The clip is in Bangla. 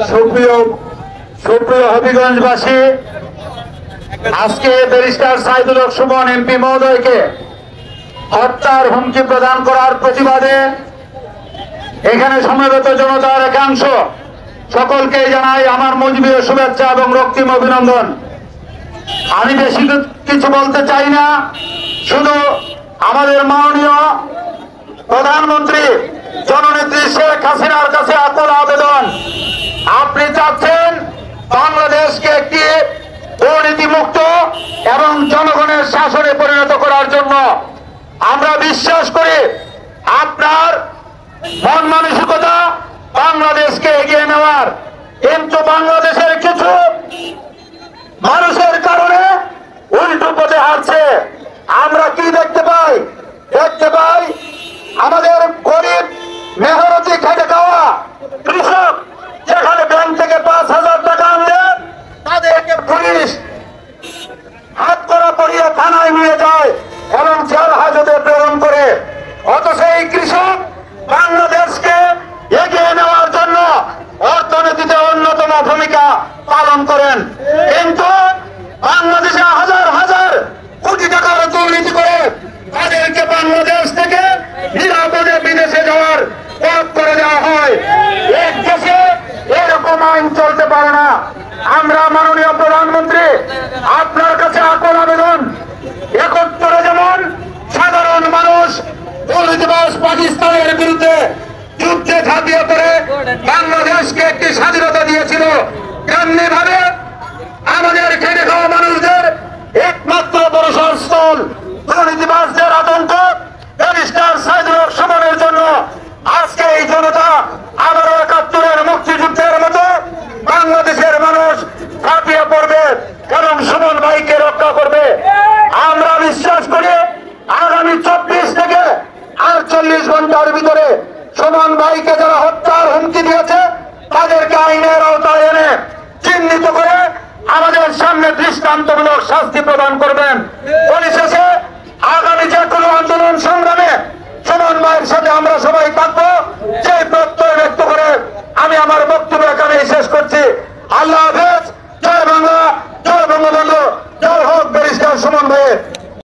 সুপ্রিয় সুপ্রিয় হবিগঞ্জবাসী, আজকে ব্যারিস্টার সাইদুল হক সুমন এমপি মহোদয়কে হত্যার হুমকি প্রদান করার প্রতিবাদে এখানে সমবেত জনতার একাংশ সকলকে জানাই আমার মজবুর শুভেচ্ছা এবং রক্তিম অভিনন্দন। আমি বেশি কিছু বলতে চাই না, শুধু আমাদের মাননীয় প্রধানমন্ত্রী জননেত্রী শেখ হাসিনার কাছে আকুল আবেদন, আপনি চাচ্ছেন বাংলাদেশকে একটি দুর্নীতিমুক্ত এবং জনগণের শাসনে পরিণত করার জন্য। আমরা বিশ্বাস করি আপনার মন মানসিকতা বাংলাদেশকে এগিয়ে নেওয়ার, কিন্তু বাংলাদেশের কিছু মানুষের কারণে উল্টো পথে হাঁটছে। আমরা কি দেখতে পাই? আমাদের গরিব মেহনতি খেটে খাওয়া কৃষক যেখানে ব্যাংক থেকে 5,000 টাকা আনলে তাদেরকে পুলিশ হাত করা পরিয়ে থানায় নিয়ে যায় এবং জেল হাজতে প্রেরণ করে। অথচ এই কৃষক বাংলাদেশকে এগিয়ে নেওয়ার জন্য অর্থনীতিতে অন্যতম ভূমিকা পালন করেন, কিন্তু বাংলাদেশে হাজার হাজার কোটি টাকার দুর্নীতি করে তাদেরকে বাংলাদেশ থেকে নিরাপদে বিদেশে যাওয়ার পথ করে দেওয়া হয়। এক দেশে এরকম আইন চলতে পারে না। আমরা মাননীয় প্রধানমন্ত্রী আপনার কাছে আকুল আবেদন, 71 যেমন সাধারণ মানুষ দুর্নীতিবাজ পাকিস্তানের বিরুদ্ধে যুদ্ধে ঝাঁপিয়ে পড়ে বাংলাদেশকে একটি স্বাধীনতা দিয়েছিল, তেমনি ভাবে আমাদের খেটে খাওয়া মানুষদের একমাত্র ভরসাস্থল দুর্নীতিবাজদের আতঙ্ক ব্যারিস্টার সাইদুল হক সুমনের জন্য আজকে এই জনতা আবারও 71-এর মুক্তিযুদ্ধের মতো বাংলাদেশের মানুষ ঝাঁপিয়ে পড়বে এবং সুমন ভাইকে রক্ষা করবে। আমরা বিশ্বাস করি আগামী 24 থেকে 48 ঘন্টার ভিতরে সুমন ভাইকে যারা হত্যার হুমকি দিয়েছে তাদেরকে আইনের আওতায় এনে চিহ্নিত করে আমাদের সামনে দৃষ্টান্তমূলক শাস্তি প্রদান করবেন। পরিশেষে আগামী যে কোনো আন্দোলন সংগ্রামে সুমন ভাইয়ের সাথে আমরা সবাই থাকবো। যে